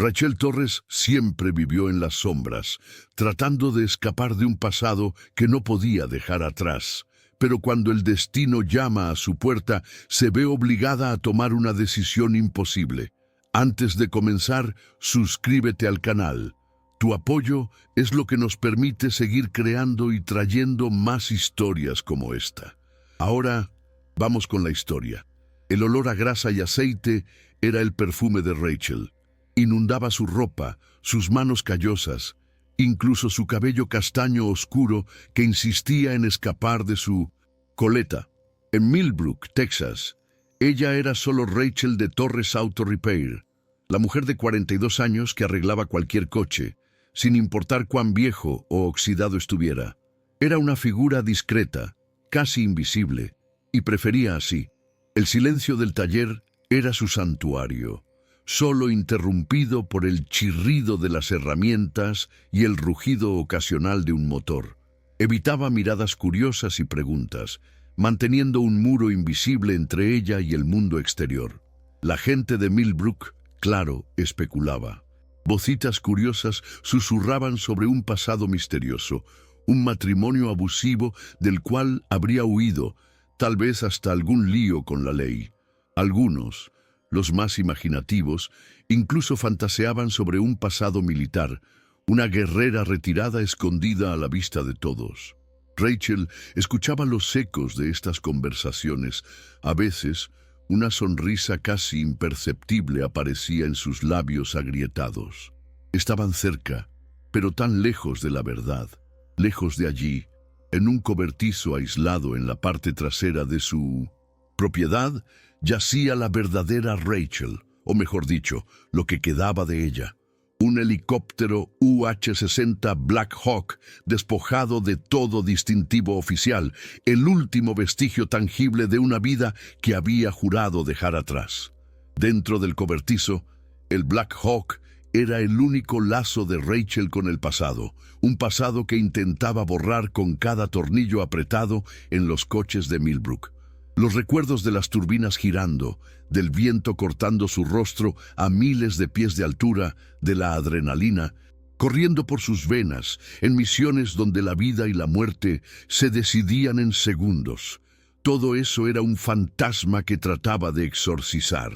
Rachel Torres siempre vivió en las sombras, tratando de escapar de un pasado que no podía dejar atrás. Pero cuando el destino llama a su puerta, se ve obligada a tomar una decisión imposible. Antes de comenzar, suscríbete al canal. Tu apoyo es lo que nos permite seguir creando y trayendo más historias como esta. Ahora, vamos con la historia. El olor a grasa y aceite era el perfume de Rachel. Inundaba su ropa, sus manos callosas, incluso su cabello castaño oscuro que insistía en escapar de su coleta. En Millbrook, Texas, ella era solo Rachel de Torres Auto Repair, la mujer de 42 años que arreglaba cualquier coche, sin importar cuán viejo o oxidado estuviera. Era una figura discreta, casi invisible, y prefería así. El silencio del taller era su santuario, solo interrumpido por el chirrido de las herramientas y el rugido ocasional de un motor. Evitaba miradas curiosas y preguntas, manteniendo un muro invisible entre ella y el mundo exterior. La gente de Millbrook, claro, especulaba. Vocitas curiosas susurraban sobre un pasado misterioso, un matrimonio abusivo del cual habría huido, tal vez hasta algún lío con la ley. Algunos, los más imaginativos, incluso fantaseaban sobre un pasado militar, una guerrera retirada escondida a la vista de todos. Rachel escuchaba los ecos de estas conversaciones. A veces, una sonrisa casi imperceptible aparecía en sus labios agrietados. Estaban cerca, pero tan lejos de la verdad, lejos de allí, en un cobertizo aislado en la parte trasera de su propiedad, yacía la verdadera Rachel, o mejor dicho, lo que quedaba de ella. Un helicóptero UH-60 Black Hawk despojado de todo distintivo oficial, el último vestigio tangible de una vida que había jurado dejar atrás. Dentro del cobertizo, el Black Hawk era el único lazo de Rachel con el pasado, un pasado que intentaba borrar con cada tornillo apretado en los coches de Millbrook. Los recuerdos de las turbinas girando, del viento cortando su rostro a miles de pies de altura, de la adrenalina, corriendo por sus venas, en misiones donde la vida y la muerte se decidían en segundos. Todo eso era un fantasma que trataba de exorcizar.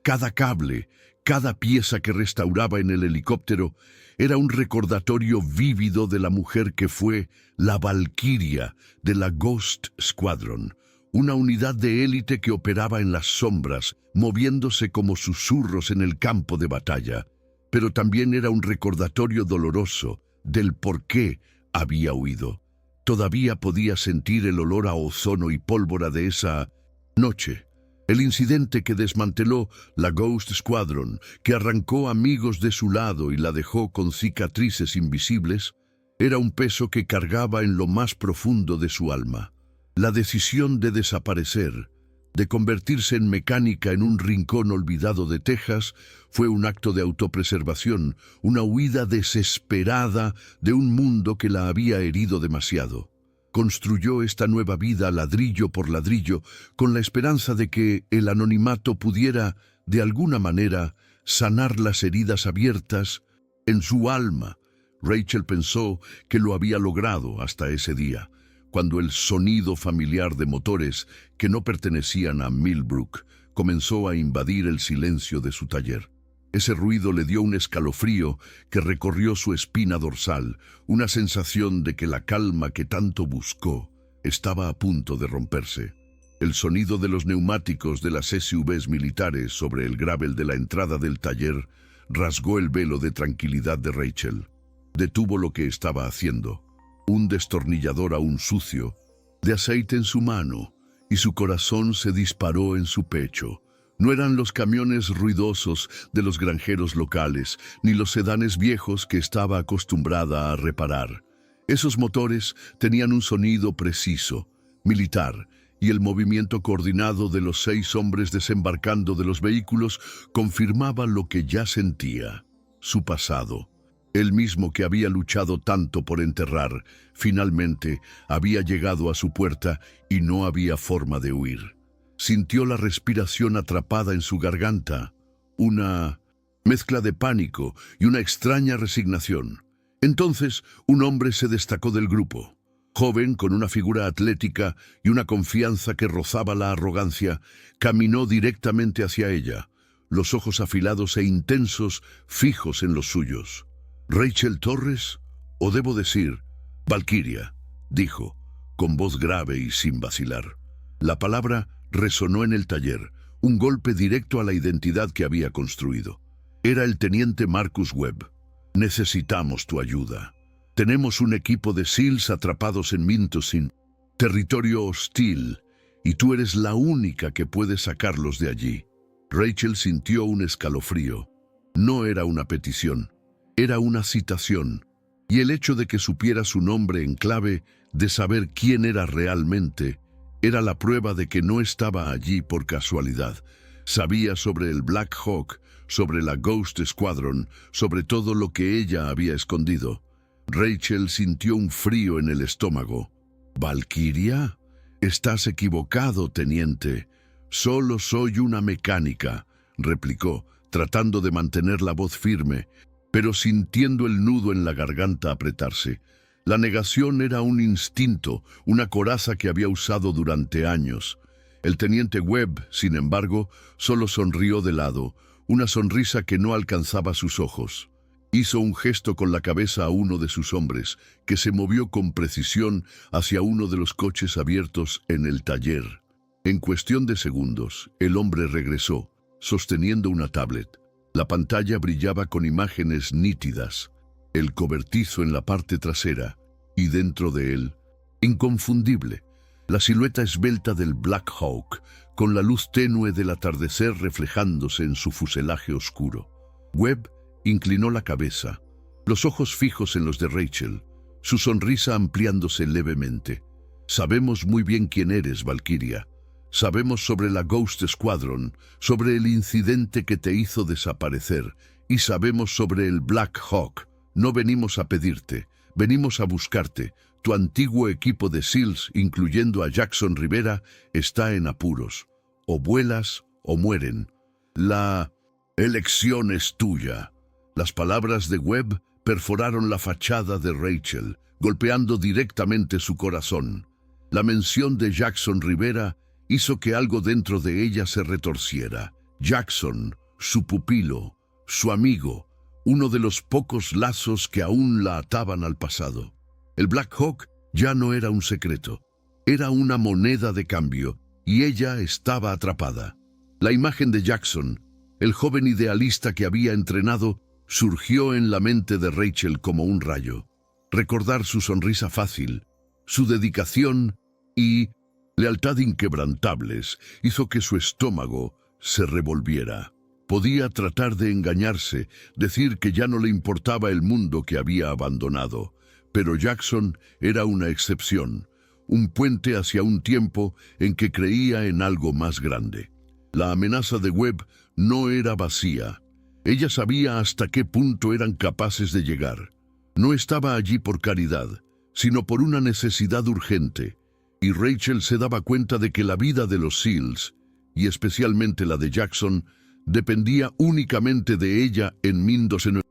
Cada cable, cada pieza que restauraba en el helicóptero, era un recordatorio vívido de la mujer que fue la Valquiria de la Ghost Squadron, una unidad de élite que operaba en las sombras, moviéndose como susurros en el campo de batalla. Pero también era un recordatorio doloroso del por qué había huido. Todavía podía sentir el olor a ozono y pólvora de esa noche. El incidente que desmanteló la Ghost Squadron, que arrancó amigos de su lado y la dejó con cicatrices invisibles, era un peso que cargaba en lo más profundo de su alma. La decisión de desaparecer, de convertirse en mecánica en un rincón olvidado de Texas, fue un acto de autopreservación, una huida desesperada de un mundo que la había herido demasiado. Construyó esta nueva vida ladrillo por ladrillo, con la esperanza de que el anonimato pudiera, de alguna manera, sanar las heridas abiertas en su alma. Rachel pensó que lo había logrado hasta ese día, cuando el sonido familiar de motores que no pertenecían a Millbrook comenzó a invadir el silencio de su taller. Ese ruido le dio un escalofrío que recorrió su espina dorsal, una sensación de que la calma que tanto buscó estaba a punto de romperse. El sonido de los neumáticos de las SUVs militares sobre el gravel de la entrada del taller rasgó el velo de tranquilidad de Rachel. Detuvo lo que estaba haciendo, un destornillador aún sucio, de aceite en su mano, y su corazón se disparó en su pecho. No eran los camiones ruidosos de los granjeros locales, ni los sedanes viejos que estaba acostumbrada a reparar. Esos motores tenían un sonido preciso, militar, y el movimiento coordinado de los 6 hombres desembarcando de los vehículos confirmaba lo que ya sentía. Su pasado, el mismo que había luchado tanto por enterrar, finalmente había llegado a su puerta y no había forma de huir. Sintió la respiración atrapada en su garganta, una mezcla de pánico y una extraña resignación. Entonces, un hombre se destacó del grupo. Joven, con una figura atlética y una confianza que rozaba la arrogancia, caminó directamente hacia ella, los ojos afilados e intensos fijos en los suyos. «¿Rachel Torres? O debo decir, Valkyria», dijo, con voz grave y sin vacilar. La palabra resonó en el taller, un golpe directo a la identidad que había construido. Era el teniente Marcus Webb. «Necesitamos tu ayuda. Tenemos un equipo de SEALs atrapados en Mintosin, territorio hostil, y tú eres la única que puede sacarlos de allí». Rachel sintió un escalofrío. No era una petición, era una citación, y el hecho de que supiera su nombre en clave, de saber quién era realmente, era la prueba de que no estaba allí por casualidad. Sabía sobre el Black Hawk, sobre la Ghost Squadron, sobre todo lo que ella había escondido. Rachel sintió un frío en el estómago. «¿Valkyria? Estás equivocado, teniente. Solo soy una mecánica», replicó, tratando de mantener la voz firme, pero sintiendo el nudo en la garganta apretarse. La negación era un instinto, una coraza que había usado durante años. El teniente Webb, sin embargo, solo sonrió de lado, una sonrisa que no alcanzaba sus ojos. Hizo un gesto con la cabeza a uno de sus hombres, que se movió con precisión hacia uno de los coches abiertos en el taller. En cuestión de segundos, el hombre regresó, sosteniendo una tablet. La pantalla brillaba con imágenes nítidas, el cobertizo en la parte trasera, y dentro de él, inconfundible, la silueta esbelta del Black Hawk, con la luz tenue del atardecer reflejándose en su fuselaje oscuro. Webb inclinó la cabeza, los ojos fijos en los de Rachel, su sonrisa ampliándose levemente. «Sabemos muy bien quién eres, Valkyria. Sabemos sobre la Ghost Squadron, sobre el incidente que te hizo desaparecer, y sabemos sobre el Black Hawk. No venimos a pedirte, venimos a buscarte. Tu antiguo equipo de SEALs, incluyendo a Jackson Rivera, está en apuros. O vuelas o mueren. La elección es tuya». Las palabras de Webb perforaron la fachada de Rachel, golpeando directamente su corazón. La mención de Jackson Rivera hizo que algo dentro de ella se retorciera. Jackson, su pupilo, su amigo, uno de los pocos lazos que aún la ataban al pasado. El Black Hawk ya no era un secreto, era una moneda de cambio, y ella estaba atrapada. La imagen de Jackson, el joven idealista que había entrenado, surgió en la mente de Rachel como un rayo. Recordar su sonrisa fácil, su dedicación y lealtad inquebrantables hizo que su estómago se revolviera. Podía tratar de engañarse, decir que ya no le importaba el mundo que había abandonado, pero Jackson era una excepción, un puente hacia un tiempo en que creía en algo más grande. La amenaza de Webb no era vacía. Ella sabía hasta qué punto eran capaces de llegar. No estaba allí por caridad, sino por una necesidad urgente, y Rachel se daba cuenta de que la vida de los SEALs, y especialmente la de Jackson, dependía únicamente de ella en Mintosin.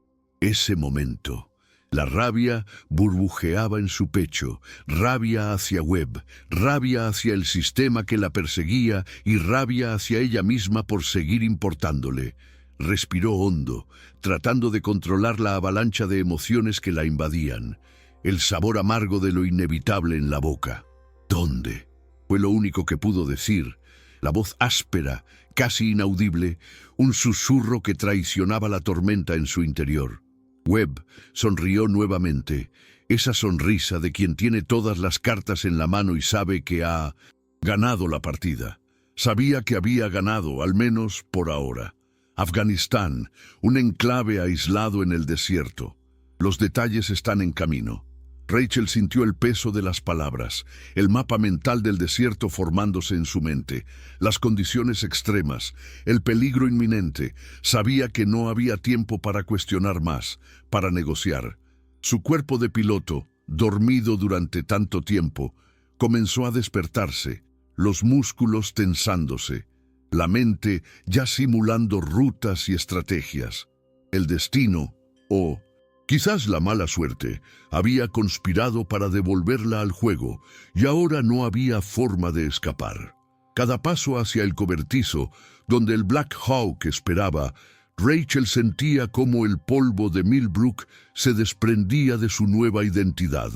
Ese momento, la rabia burbujeaba en su pecho, rabia hacia Webb, rabia hacia el sistema que la perseguía y rabia hacia ella misma por seguir importándole. Respiró hondo, tratando de controlar la avalancha de emociones que la invadían, el sabor amargo de lo inevitable en la boca. «¿Dónde?», fue lo único que pudo decir, la voz áspera, casi inaudible, un susurro que traicionaba la tormenta en su interior. Webb sonrió nuevamente, esa sonrisa de quien tiene todas las cartas en la mano y sabe que ha ganado la partida. Sabía que había ganado, al menos por ahora. Afganistán, un enclave aislado en el desierto. Los detalles están en camino. Rachel sintió el peso de las palabras, el mapa mental del desierto formándose en su mente, las condiciones extremas, el peligro inminente. Sabía que no había tiempo para cuestionar más, para negociar. Su cuerpo de piloto, dormido durante tanto tiempo, comenzó a despertarse, los músculos tensándose, la mente ya simulando rutas y estrategias. El destino, o quizás la mala suerte, había conspirado para devolverla al juego, y ahora no había forma de escapar. Cada paso hacia el cobertizo, donde el Black Hawk esperaba, Rachel sentía cómo el polvo de Millbrook se desprendía de su nueva identidad,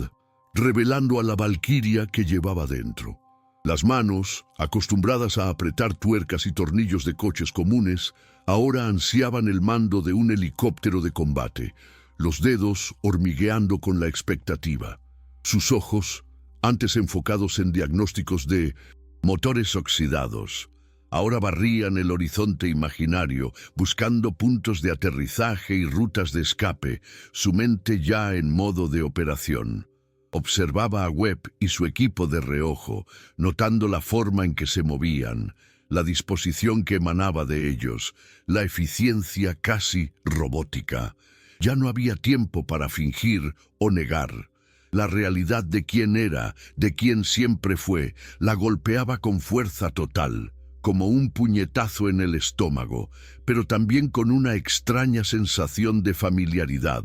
revelando a la valquiria que llevaba dentro. Las manos, acostumbradas a apretar tuercas y tornillos de coches comunes, ahora ansiaban el mando de un helicóptero de combate, los dedos hormigueando con la expectativa. Sus ojos, antes enfocados en diagnósticos de motores oxidados, ahora barrían el horizonte imaginario, buscando puntos de aterrizaje y rutas de escape, su mente ya en modo de operación. Observaba a Webb y su equipo de reojo, notando la forma en que se movían, la disposición que emanaba de ellos, la eficiencia casi robótica. Ya no había tiempo para fingir o negar. La realidad de quién era, de quién siempre fue, la golpeaba con fuerza total, como un puñetazo en el estómago, pero también con una extraña sensación de familiaridad.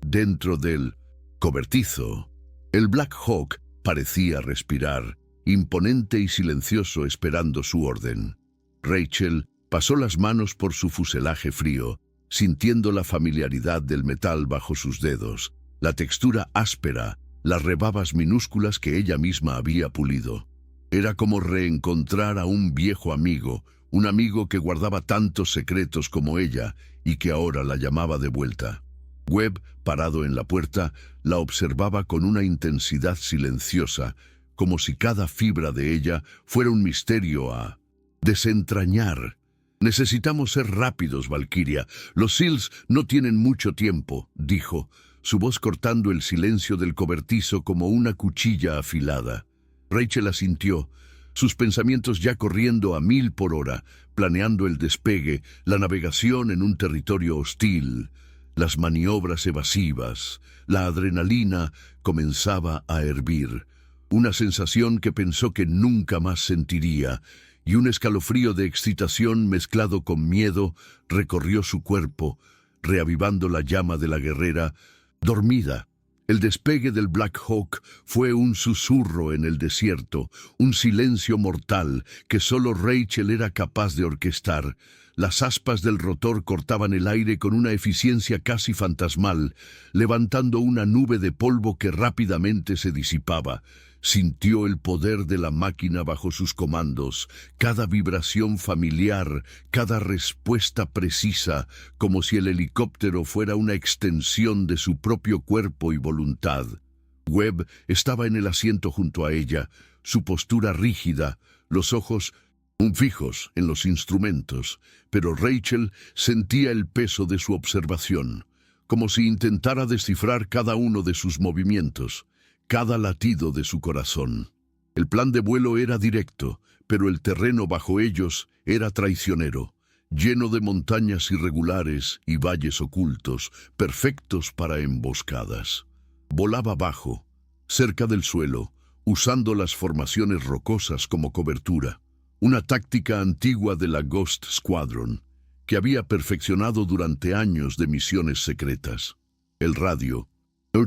Dentro del cobertizo, el Black Hawk parecía respirar, imponente y silencioso esperando su orden. Rachel pasó las manos por su fuselaje frío, sintiendo la familiaridad del metal bajo sus dedos, la textura áspera, las rebabas minúsculas que ella misma había pulido. Era como reencontrar a un viejo amigo, un amigo que guardaba tantos secretos como ella y que ahora la llamaba de vuelta. Webb, parado en la puerta, la observaba con una intensidad silenciosa, como si cada fibra de ella fuera un misterio a desentrañar. «Necesitamos ser rápidos, Valquiria. Los SEALs no tienen mucho tiempo», dijo, su voz cortando el silencio del cobertizo como una cuchilla afilada. Rachel asintió, sus pensamientos ya corriendo a 1000 por hora, planeando el despegue, la navegación en un territorio hostil. Las maniobras evasivas, la adrenalina comenzaba a hervir, una sensación que pensó que nunca más sentiría, y un escalofrío de excitación mezclado con miedo recorrió su cuerpo, reavivando la llama de la guerrera dormida. El despegue del Black Hawk fue un susurro en el desierto, un silencio mortal que solo Rachel era capaz de orquestar. Las aspas del rotor cortaban el aire con una eficiencia casi fantasmal, levantando una nube de polvo que rápidamente se disipaba. Sintió el poder de la máquina bajo sus comandos, cada vibración familiar, cada respuesta precisa, como si el helicóptero fuera una extensión de su propio cuerpo y voluntad. Webb estaba en el asiento junto a ella, su postura rígida, los ojos fijos en los instrumentos, pero Rachel sentía el peso de su observación, como si intentara descifrar cada uno de sus movimientos, cada latido de su corazón. El plan de vuelo era directo, pero el terreno bajo ellos era traicionero, lleno de montañas irregulares y valles ocultos, perfectos para emboscadas. Volaba bajo, cerca del suelo, usando las formaciones rocosas como cobertura, una táctica antigua de la Ghost Squadron, que había perfeccionado durante años de misiones secretas. El radio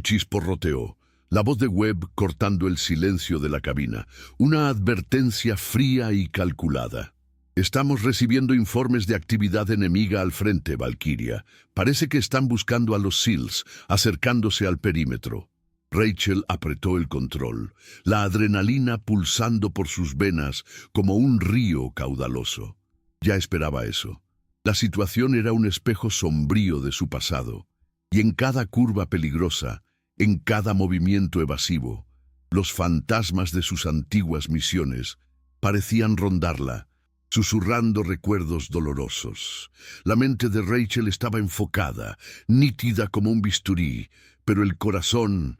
chisporroteó, la voz de Webb cortando el silencio de la cabina, una advertencia fría y calculada. «Estamos recibiendo informes de actividad enemiga al frente, Valquiria. Parece que están buscando a los SEALs, acercándose al perímetro». Rachel apretó el control, la adrenalina pulsando por sus venas como un río caudaloso. Ya esperaba eso. La situación era un espejo sombrío de su pasado, y en cada curva peligrosa, en cada movimiento evasivo, los fantasmas de sus antiguas misiones parecían rondarla, susurrando recuerdos dolorosos. La mente de Rachel estaba enfocada, nítida como un bisturí, pero el corazón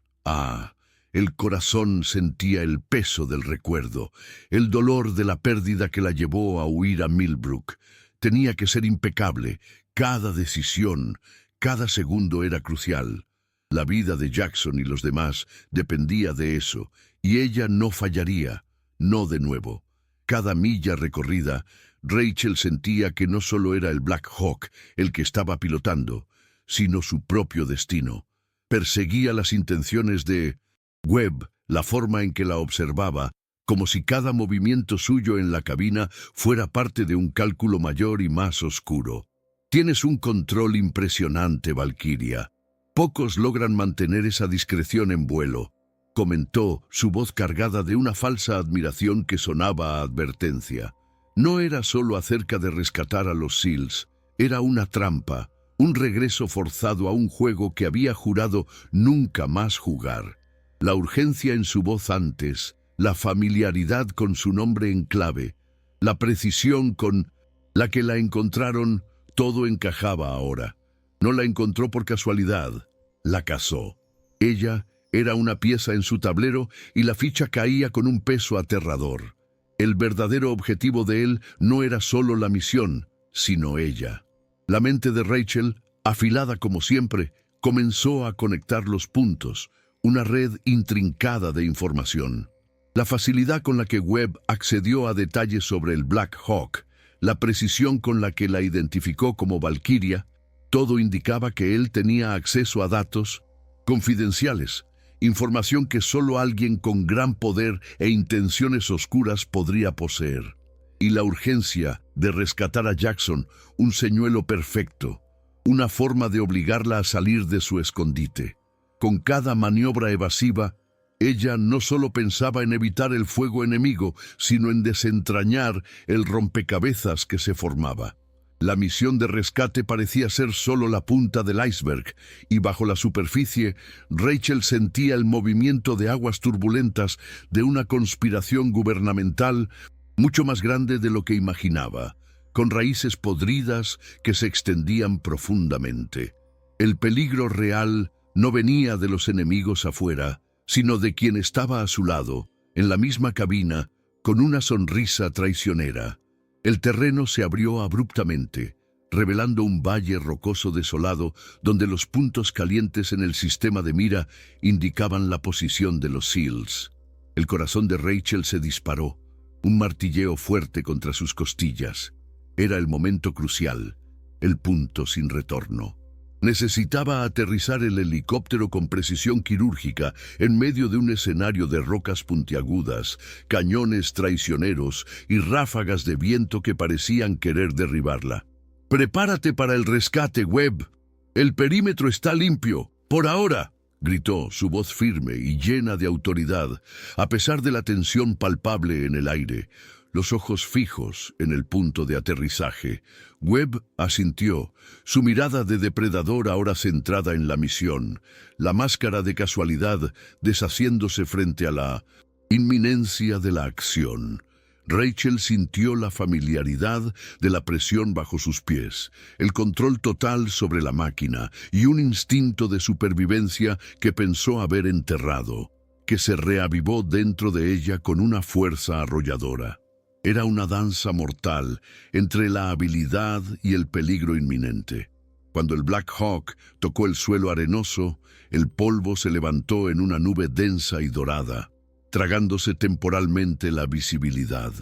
sentía el peso del recuerdo, el dolor de la pérdida que la llevó a huir a Millbrook. Tenía que ser impecable, cada decisión, cada segundo era crucial. La vida de Jackson y los demás dependía de eso, y ella no fallaría, no de nuevo. Cada milla recorrida, Rachel sentía que no solo era el Black Hawk el que estaba pilotando, sino su propio destino. Perseguía las intenciones de Webb, la forma en que la observaba, como si cada movimiento suyo en la cabina fuera parte de un cálculo mayor y más oscuro. Tienes un control impresionante, Valkyria. Pocos logran mantener esa discreción en vuelo, comentó, su voz cargada de una falsa admiración que sonaba a advertencia. No era solo acerca de rescatar a los SEALs, era una trampa, un regreso forzado a un juego que había jurado nunca más jugar. La urgencia en su voz antes, la familiaridad con su nombre en clave, la precisión con la que la encontraron, todo encajaba ahora. No la encontró por casualidad, la cazó. Ella era una pieza en su tablero y la ficha caía con un peso aterrador. El verdadero objetivo de él no era solo la misión, sino ella. La mente de Rachel, afilada como siempre, comenzó a conectar los puntos, una red intrincada de información. La facilidad con la que Webb accedió a detalles sobre el Black Hawk, la precisión con la que la identificó como Valkyria, todo indicaba que él tenía acceso a datos confidenciales, información que solo alguien con gran poder e intenciones oscuras podría poseer. Y la urgencia de rescatar a Jackson, un señuelo perfecto, una forma de obligarla a salir de su escondite. Con cada maniobra evasiva, ella no solo pensaba en evitar el fuego enemigo, sino en desentrañar el rompecabezas que se formaba. La misión de rescate parecía ser solo la punta del iceberg, y bajo la superficie, Rachel sentía el movimiento de aguas turbulentas de una conspiración gubernamental mucho más grande de lo que imaginaba, con raíces podridas que se extendían profundamente. El peligro real no venía de los enemigos afuera, sino de quien estaba a su lado, en la misma cabina, con una sonrisa traicionera. El terreno se abrió abruptamente, revelando un valle rocoso desolado donde los puntos calientes en el sistema de mira indicaban la posición de los SEALs. El corazón de Rachel se disparó, un martilleo fuerte contra sus costillas. Era el momento crucial, el punto sin retorno. Necesitaba aterrizar el helicóptero con precisión quirúrgica en medio de un escenario de rocas puntiagudas, cañones traicioneros y ráfagas de viento que parecían querer derribarla. «¡Prepárate para el rescate, Webb! ¡El perímetro está limpio! ¡Por ahora!», gritó, su voz firme y llena de autoridad, a pesar de la tensión palpable en el aire, los ojos fijos en el punto de aterrizaje. Webb asintió, su mirada de depredador ahora centrada en la misión, la máscara de casualidad deshaciéndose frente a la inminencia de la acción. Rachel sintió la familiaridad de la presión bajo sus pies, el control total sobre la máquina y un instinto de supervivencia que pensó haber enterrado, que se reavivó dentro de ella con una fuerza arrolladora. Era una danza mortal entre la habilidad y el peligro inminente. Cuando el Black Hawk tocó el suelo arenoso, el polvo se levantó en una nube densa y dorada, tragándose temporalmente la visibilidad.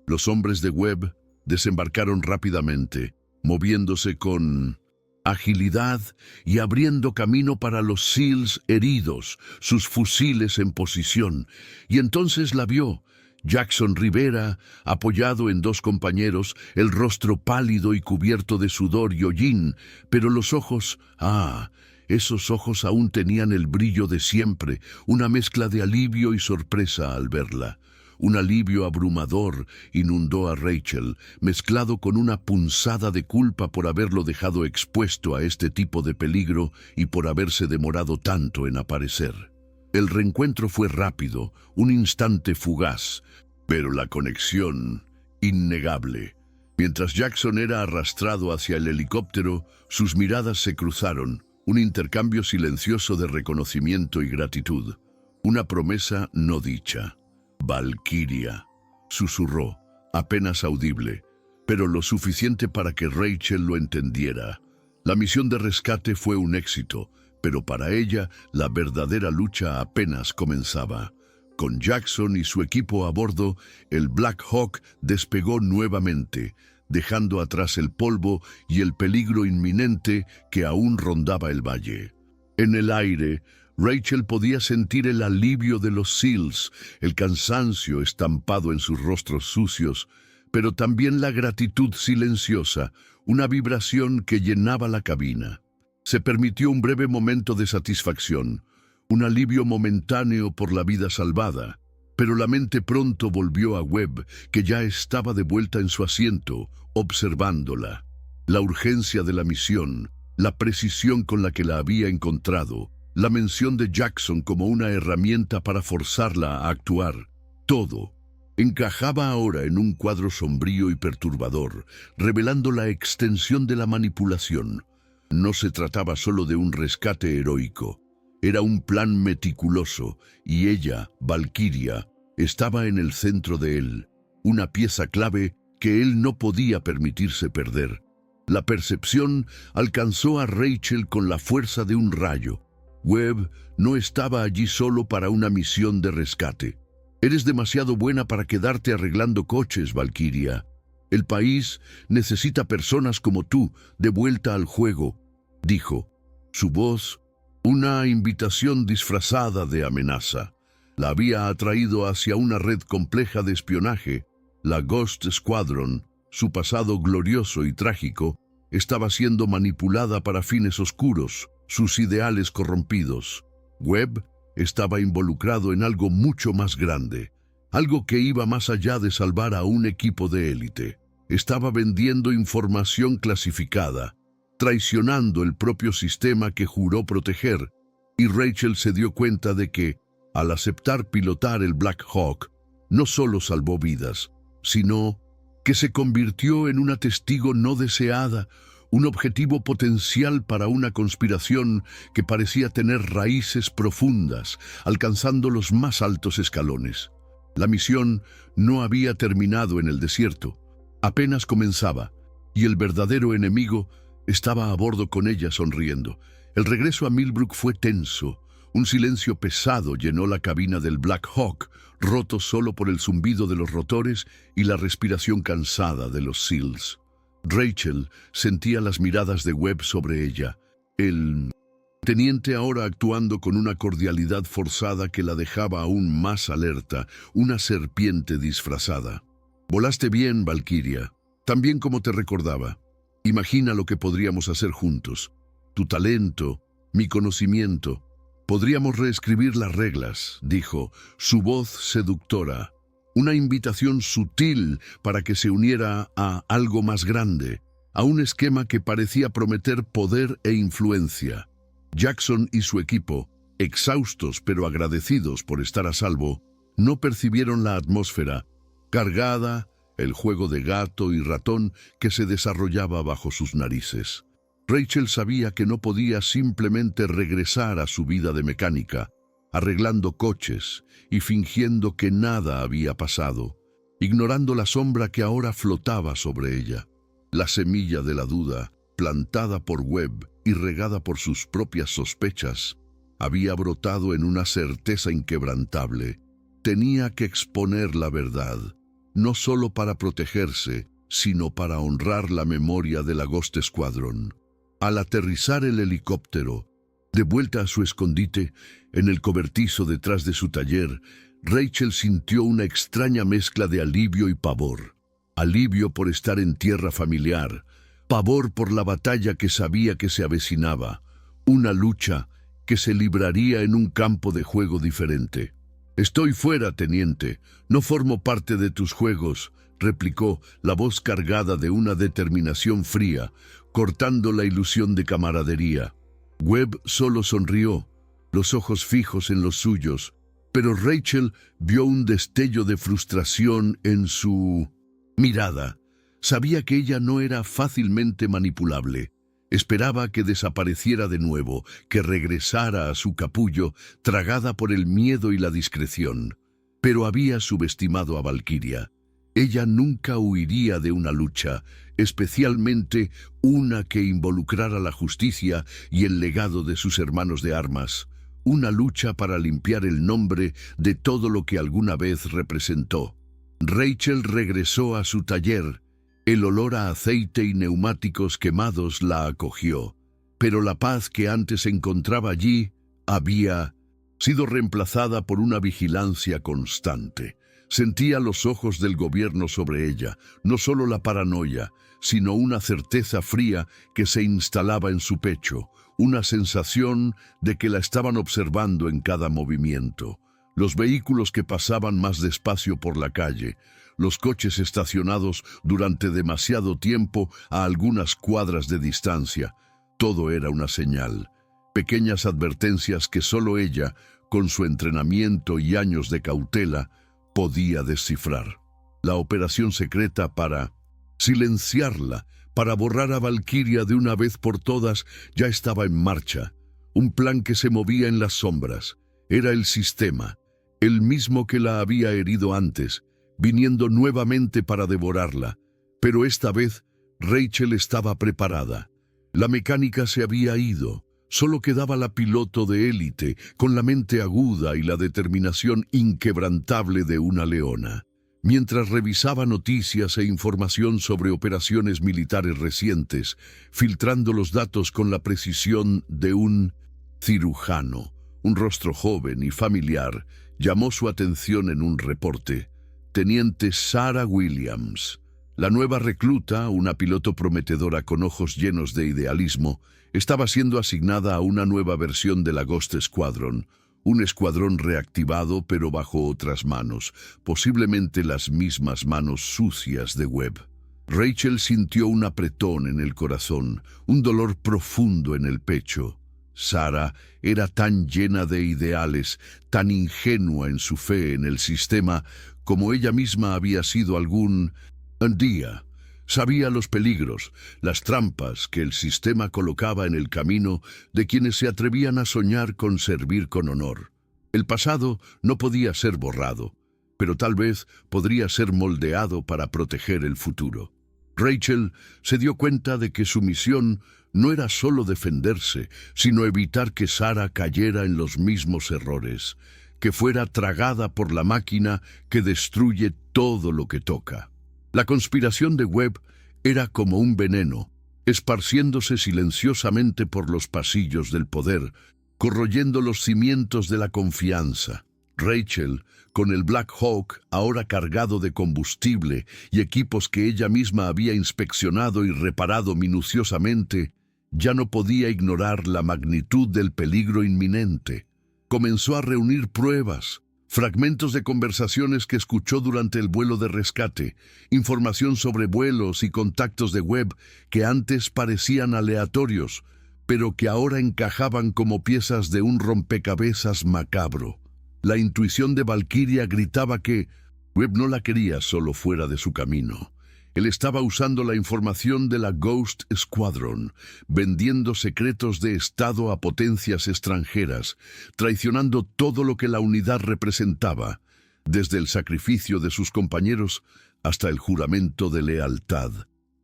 Los hombres de Webb desembarcaron rápidamente, moviéndose con agilidad y abriendo camino para los SEALs heridos, sus fusiles en posición, y entonces la vio. Jackson Rivera, apoyado en dos compañeros, el rostro pálido y cubierto de sudor y hollín, pero los ojos, esos ojos aún tenían el brillo de siempre, una mezcla de alivio y sorpresa al verla. Un alivio abrumador inundó a Rachel, mezclado con una punzada de culpa por haberlo dejado expuesto a este tipo de peligro y por haberse demorado tanto en aparecer. El reencuentro fue rápido, un instante fugaz, pero la conexión innegable. Mientras Jackson era arrastrado hacia el helicóptero, sus miradas se cruzaron, un intercambio silencioso de reconocimiento y gratitud, una promesa no dicha. «Valkyria», susurró, apenas audible, pero lo suficiente para que Rachel lo entendiera. La misión de rescate fue un éxito, pero para ella la verdadera lucha apenas comenzaba. Con Jackson y su equipo a bordo, el Black Hawk despegó nuevamente, dejando atrás el polvo y el peligro inminente que aún rondaba el valle. En el aire, Rachel podía sentir el alivio de los SEALs, el cansancio estampado en sus rostros sucios, pero también la gratitud silenciosa, una vibración que llenaba la cabina. Se permitió un breve momento de satisfacción, un alivio momentáneo por la vida salvada, pero la mente pronto volvió a Webb, que ya estaba de vuelta en su asiento, observándola. La urgencia de la misión, la precisión con la que la había encontrado, la mención de Jackson como una herramienta para forzarla a actuar, todo encajaba ahora en un cuadro sombrío y perturbador, revelando la extensión de la manipulación. No se trataba solo de un rescate heroico, era un plan meticuloso, y ella, Valkyria, estaba en el centro de él, una pieza clave que él no podía permitirse perder. La percepción alcanzó a Rachel con la fuerza de un rayo. Webb no estaba allí solo para una misión de rescate. Eres demasiado buena para quedarte arreglando coches, Valkyria. El país necesita personas como tú de vuelta al juego, dijo. Su voz, una invitación disfrazada de amenaza, la había atraído hacia una red compleja de espionaje. La Ghost Squadron, su pasado glorioso y trágico, estaba siendo manipulada para fines oscuros, sus ideales corrompidos. Webb estaba involucrado en algo mucho más grande, algo que iba más allá de salvar a un equipo de élite. Estaba vendiendo información clasificada, traicionando el propio sistema que juró proteger, y Rachel se dio cuenta de que, al aceptar pilotar el Black Hawk, no solo salvó vidas, sino que se convirtió en una testigo no deseada, un objetivo potencial para una conspiración que parecía tener raíces profundas, alcanzando los más altos escalones. La misión no había terminado en el desierto, apenas comenzaba, y el verdadero enemigo estaba a bordo con ella sonriendo. El regreso a Millbrook fue tenso. Un silencio pesado llenó la cabina del Black Hawk, roto solo por el zumbido de los rotores y la respiración cansada de los SEALs. Rachel sentía las miradas de Webb sobre ella. El teniente ahora actuando con una cordialidad forzada que la dejaba aún más alerta, una serpiente disfrazada. Volaste bien, Valkyria, tan bien como te recordaba. Imagina lo que podríamos hacer juntos. Tu talento, mi conocimiento. Podríamos reescribir las reglas, dijo, su voz seductora. Una invitación sutil para que se uniera a algo más grande, a un esquema que parecía prometer poder e influencia. Jackson y su equipo, exhaustos pero agradecidos por estar a salvo, no percibieron la atmósfera cargada, el juego de gato y ratón que se desarrollaba bajo sus narices. Rachel sabía que no podía simplemente regresar a su vida de mecánica, arreglando coches y fingiendo que nada había pasado, ignorando la sombra que ahora flotaba sobre ella. La semilla de la duda, plantada por Webb y regada por sus propias sospechas, había brotado en una certeza inquebrantable. Tenía que exponer la verdad, no solo para protegerse, sino para honrar la memoria de la Ghost Squadron. Al aterrizar el helicóptero, de vuelta a su escondite, en el cobertizo detrás de su taller, Rachel sintió una extraña mezcla de alivio y pavor. Alivio por estar en tierra familiar, pavor por la batalla que sabía que se avecinaba, una lucha que se libraría en un campo de juego diferente. «Estoy fuera, teniente, no formo parte de tus juegos», replicó la voz cargada de una determinación fría, cortando la ilusión de camaradería. Webb solo sonrió, los ojos fijos en los suyos, pero Rachel vio un destello de frustración en su mirada. Sabía que ella no era fácilmente manipulable. Esperaba que desapareciera de nuevo, que regresara a su capullo, tragada por el miedo y la discreción. Pero había subestimado a Valkyria. Ella nunca huiría de una lucha, especialmente una que involucrara la justicia y el legado de sus hermanos de armas, una lucha para limpiar el nombre de todo lo que alguna vez representó. Rachel regresó a su taller, El olor a aceite y neumáticos quemados la acogió, pero la paz que antes encontraba allí había sido reemplazada por una vigilancia constante. Sentía los ojos del gobierno sobre ella, no solo la paranoia, sino una certeza fría que se instalaba en su pecho, una sensación de que la estaban observando en cada movimiento. Los vehículos que pasaban más despacio por la calle, los coches estacionados durante demasiado tiempo a algunas cuadras de distancia, todo era una señal. Pequeñas advertencias que solo ella, con su entrenamiento y años de cautela, podía descifrar. La operación secreta para silenciarla, para borrar a Valkyria de una vez por todas, ya estaba en marcha. Un plan que se movía en las sombras. Era el sistema, el mismo que la había herido antes, viniendo nuevamente para devorarla. Pero esta vez, Rachel estaba preparada. La mecánica se había ido. Solo quedaba la piloto de élite, con la mente aguda y la determinación inquebrantable de una leona. Mientras revisaba noticias e información sobre operaciones militares recientes, filtrando los datos con la precisión de un cirujano, un rostro joven y familiar, llamó su atención en un reporte. Teniente Sarah Williams. La nueva recluta, una piloto prometedora con ojos llenos de idealismo, estaba siendo asignada a una nueva versión de la Ghost Squadron, un escuadrón reactivado pero bajo otras manos, posiblemente las mismas manos sucias de Webb. Rachel sintió un apretón en el corazón, un dolor profundo en el pecho. Sarah era tan llena de ideales, tan ingenua en su fe en el sistema, como ella misma había sido algún día. Sabía los peligros, las trampas que el sistema colocaba en el camino de quienes se atrevían a soñar con servir con honor. El pasado no podía ser borrado, pero tal vez podría ser moldeado para proteger el futuro. Rachel se dio cuenta de que su misión no era solo defenderse, sino evitar que Sarah cayera en los mismos errores, que fuera tragada por la máquina que destruye todo lo que toca. La conspiración de Webb era como un veneno, esparciéndose silenciosamente por los pasillos del poder, corroyendo los cimientos de la confianza. Rachel, con el Black Hawk ahora cargado de combustible y equipos que ella misma había inspeccionado y reparado minuciosamente, ya no podía ignorar la magnitud del peligro inminente. Comenzó a reunir pruebas, fragmentos de conversaciones que escuchó durante el vuelo de rescate, información sobre vuelos y contactos de Webb que antes parecían aleatorios, pero que ahora encajaban como piezas de un rompecabezas macabro. La intuición de Valkyria gritaba que Webb no la quería solo fuera de su camino. Él estaba usando la información de la Ghost Squadron, vendiendo secretos de Estado a potencias extranjeras, traicionando todo lo que la unidad representaba, desde el sacrificio de sus compañeros hasta el juramento de lealtad.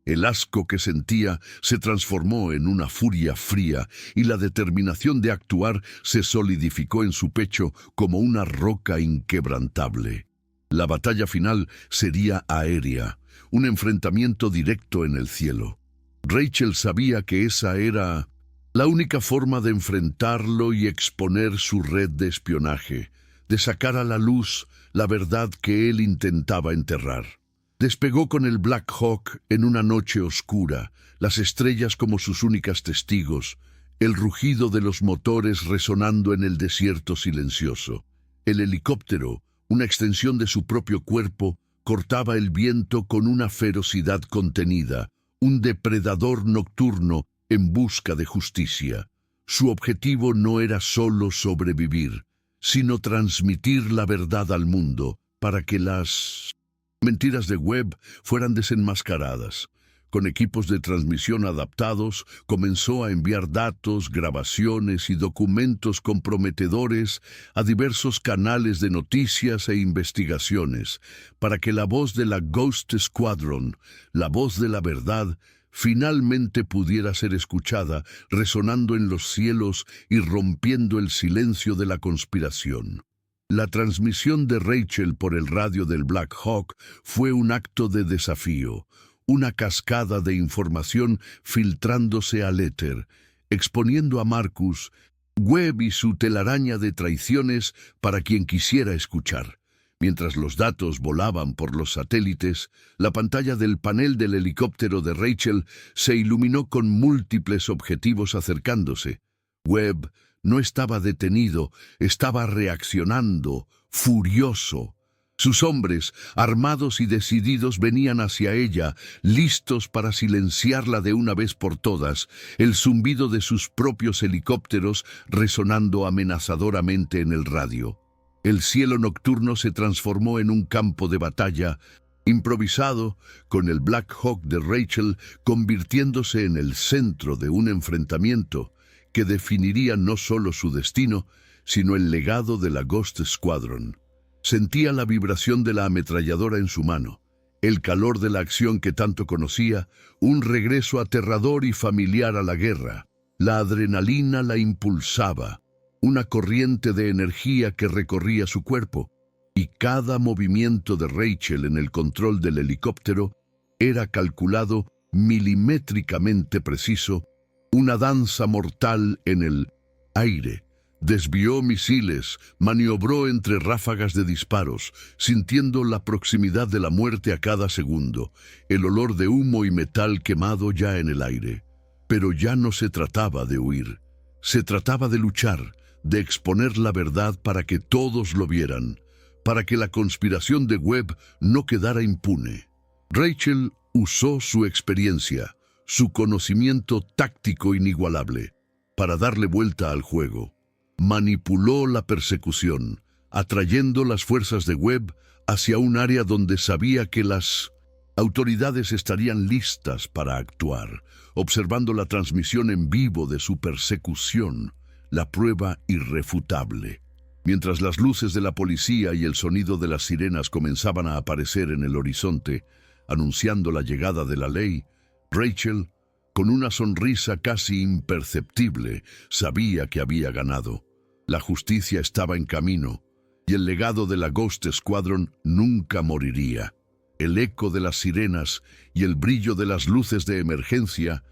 El asco que sentía se transformó en una furia fría y la determinación de actuar se solidificó en su pecho como una roca inquebrantable. La batalla final sería aérea, un enfrentamiento directo en el cielo. Rachel sabía que esa era la única forma de enfrentarlo y exponer su red de espionaje, de sacar a la luz la verdad que él intentaba enterrar. Despegó con el Black Hawk en una noche oscura, las estrellas como sus únicas testigos, el rugido de los motores resonando en el desierto silencioso. El helicóptero, una extensión de su propio cuerpo, cortaba el viento con una ferocidad contenida, un depredador nocturno en busca de justicia. Su objetivo no era solo sobrevivir, sino transmitir la verdad al mundo para que las mentiras de Webb fueran desenmascaradas. Con equipos de transmisión adaptados, comenzó a enviar datos, grabaciones y documentos comprometedores a diversos canales de noticias e investigaciones, para que la voz de la Ghost Squadron, la voz de la verdad, finalmente pudiera ser escuchada, resonando en los cielos y rompiendo el silencio de la conspiración. La transmisión de Rachel por el radio del Black Hawk fue un acto de desafío, una cascada de información filtrándose al éter, exponiendo a Marcus, Webb y su telaraña de traiciones para quien quisiera escuchar. Mientras los datos volaban por los satélites, la pantalla del panel del helicóptero de Rachel se iluminó con múltiples objetivos acercándose. Webb no estaba detenido, estaba reaccionando, furioso. Sus hombres, armados y decididos, venían hacia ella, listos para silenciarla de una vez por todas, el zumbido de sus propios helicópteros resonando amenazadoramente en el radio. El cielo nocturno se transformó en un campo de batalla improvisado, con el Black Hawk de Rachel convirtiéndose en el centro de un enfrentamiento que definiría no solo su destino, sino el legado de la Ghost Squadron. Sentía la vibración de la ametralladora en su mano, el calor de la acción que tanto conocía, un regreso aterrador y familiar a la guerra. La adrenalina la impulsaba, una corriente de energía que recorría su cuerpo, y cada movimiento de Rachel en el control del helicóptero era calculado milimétricamente preciso, una danza mortal en el aire. Desvió misiles, maniobró entre ráfagas de disparos, sintiendo la proximidad de la muerte a cada segundo, el olor de humo y metal quemado ya en el aire. Pero ya no se trataba de huir, se trataba de luchar, de exponer la verdad para que todos lo vieran, para que la conspiración de Webb no quedara impune. Rachel usó su experiencia, su conocimiento táctico inigualable, para darle vuelta al juego. Manipuló la persecución, atrayendo las fuerzas de Webb hacia un área donde sabía que las autoridades estarían listas para actuar, observando la transmisión en vivo de su persecución, la prueba irrefutable. Mientras las luces de la policía y el sonido de las sirenas comenzaban a aparecer en el horizonte, anunciando la llegada de la ley, Rachel, con una sonrisa casi imperceptible, sabía que había ganado. La justicia estaba en camino, y el legado de la Ghost Squadron nunca moriría. El eco de las sirenas y el brillo de las luces de emergencia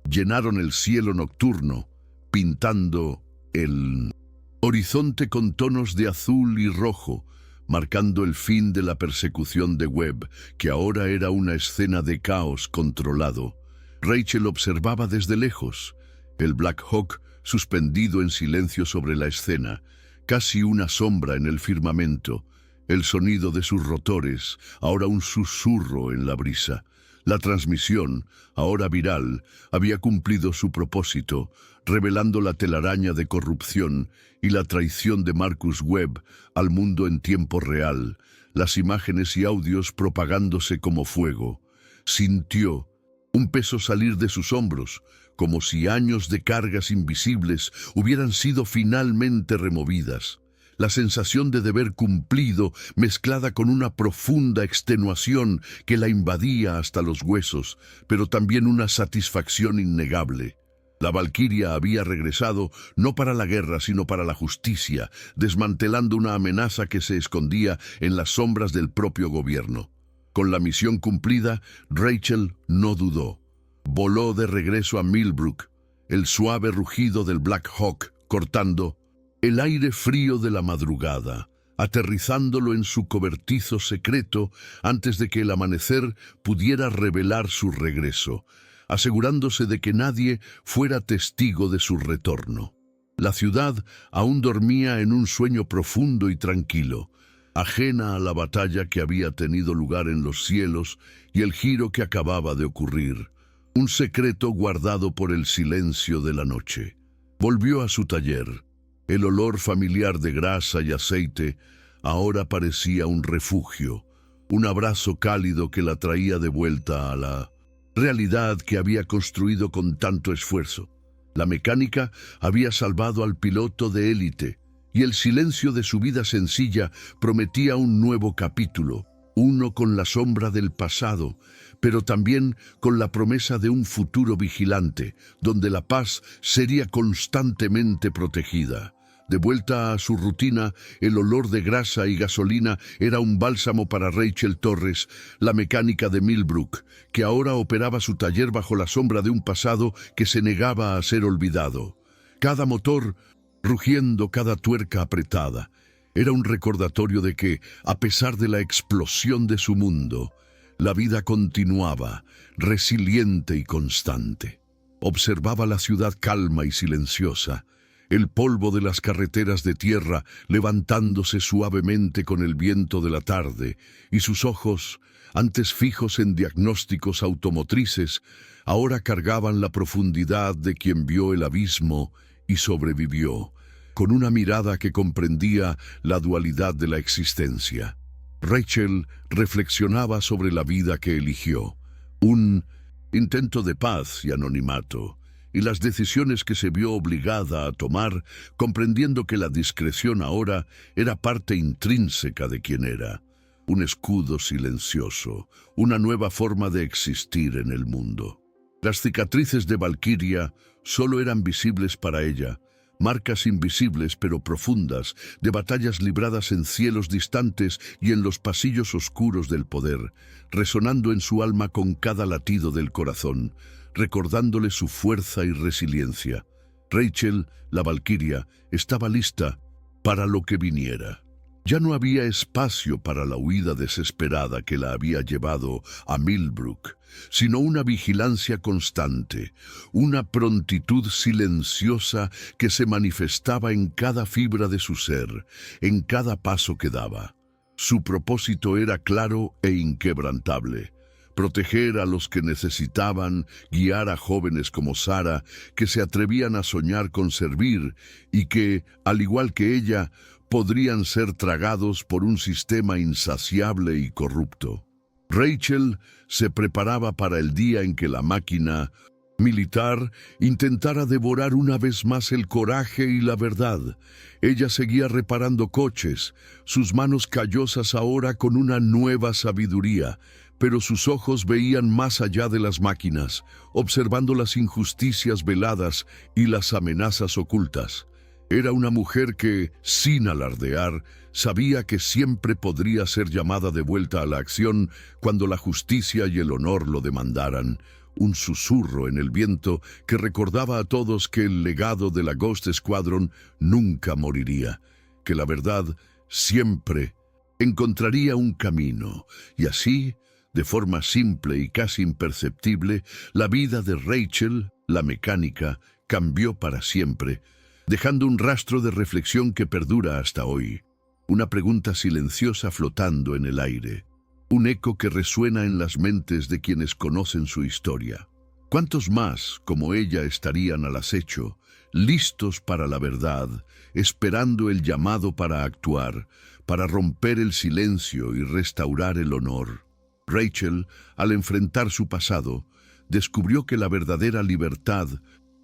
llenaron el cielo nocturno, pintando el horizonte con tonos de azul y rojo, marcando el fin de la persecución de Webb, que ahora era una escena de caos controlado. Rachel observaba desde lejos, el Black Hawk suspendido en silencio sobre la escena, casi una sombra en el firmamento, el sonido de sus rotores, ahora un susurro en la brisa. La transmisión, ahora viral, había cumplido su propósito, revelando la telaraña de corrupción y la traición de Marcus Webb al mundo en tiempo real, las imágenes y audios propagándose como fuego. Sintió un peso salir de sus hombros, como si años de cargas invisibles hubieran sido finalmente removidas. La sensación de deber cumplido, mezclada con una profunda extenuación que la invadía hasta los huesos, pero también una satisfacción innegable. La Valquiria había regresado no para la guerra, sino para la justicia, desmantelando una amenaza que se escondía en las sombras del propio gobierno. Con la misión cumplida, Rachel no dudó. Voló de regreso a Millbrook, el suave rugido del Black Hawk cortando el aire frío de la madrugada, aterrizándolo en su cobertizo secreto antes de que el amanecer pudiera revelar su regreso, asegurándose de que nadie fuera testigo de su retorno. La ciudad aún dormía en un sueño profundo y tranquilo, ajena a la batalla que había tenido lugar en los cielos y el giro que acababa de ocurrir. Un secreto guardado por el silencio de la noche. Volvió a su taller. El olor familiar de grasa y aceite ahora parecía un refugio, un abrazo cálido que la traía de vuelta a la realidad que había construido con tanto esfuerzo. La mecánica había salvado al piloto de élite, y el silencio de su vida sencilla prometía un nuevo capítulo, uno con la sombra del pasado, pero también con la promesa de un futuro vigilante, donde la paz sería constantemente protegida. De vuelta a su rutina, el olor de grasa y gasolina era un bálsamo para Rachel Torres, la mecánica de Millbrook, que ahora operaba su taller bajo la sombra de un pasado que se negaba a ser olvidado. Cada motor rugiendo, cada tuerca apretada, era un recordatorio de que, a pesar de la explosión de su mundo, la vida continuaba, resiliente y constante. Observaba la ciudad calma y silenciosa, el polvo de las carreteras de tierra levantándose suavemente con el viento de la tarde, y sus ojos, antes fijos en diagnósticos automotrices, ahora cargaban la profundidad de quien vio el abismo y sobrevivió, con una mirada que comprendía la dualidad de la existencia. Rachel reflexionaba sobre la vida que eligió, un intento de paz y anonimato, y las decisiones que se vio obligada a tomar, comprendiendo que la discreción ahora era parte intrínseca de quien era, un escudo silencioso, una nueva forma de existir en el mundo. Las cicatrices de Valkyria solo eran visibles para ella, marcas invisibles pero profundas, de batallas libradas en cielos distantes y en los pasillos oscuros del poder, resonando en su alma con cada latido del corazón, recordándole su fuerza y resiliencia. Rachel, la Valkyria, estaba lista para lo que viniera. Ya no había espacio para la huida desesperada que la había llevado a Millbrook, sino una vigilancia constante, una prontitud silenciosa que se manifestaba en cada fibra de su ser, en cada paso que daba. Su propósito era claro e inquebrantable: proteger a los que necesitaban, guiar a jóvenes como Sara, que se atrevían a soñar con servir y que, al igual que ella, podrían ser tragados por un sistema insaciable y corrupto. Rachel se preparaba para el día en que la máquina militar intentara devorar una vez más el coraje y la verdad. Ella seguía reparando coches, sus manos callosas ahora con una nueva sabiduría, pero sus ojos veían más allá de las máquinas, observando las injusticias veladas y las amenazas ocultas. Era una mujer que, sin alardear, sabía que siempre podría ser llamada de vuelta a la acción cuando la justicia y el honor lo demandaran. Un susurro en el viento que recordaba a todos que el legado de la Ghost Squadron nunca moriría, que la verdad siempre encontraría un camino, y así, de forma simple y casi imperceptible, la vida de Rachel, la mecánica, cambió para siempre, dejando un rastro de reflexión que perdura hasta hoy. Una pregunta silenciosa flotando en el aire, un eco que resuena en las mentes de quienes conocen su historia. ¿Cuántos más, como ella, estarían al acecho, listos para la verdad, esperando el llamado para actuar, para romper el silencio y restaurar el honor? Rachel, al enfrentar su pasado, descubrió que la verdadera libertad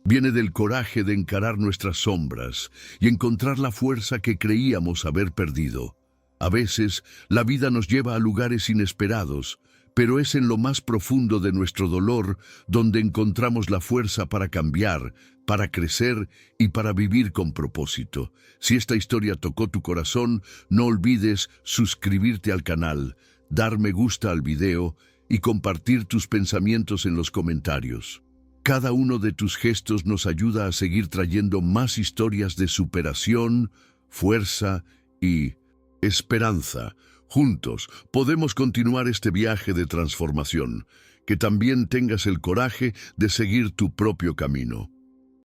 viene del coraje de encarar nuestras sombras y encontrar la fuerza que creíamos haber perdido. A veces, la vida nos lleva a lugares inesperados, pero es en lo más profundo de nuestro dolor donde encontramos la fuerza para cambiar, para crecer y para vivir con propósito. Si esta historia tocó tu corazón, no olvides suscribirte al canal, dar me gusta al video y compartir tus pensamientos en los comentarios. Cada uno de tus gestos nos ayuda a seguir trayendo más historias de superación, fuerza y esperanza. Juntos podemos continuar este viaje de transformación. Que también tengas el coraje de seguir tu propio camino.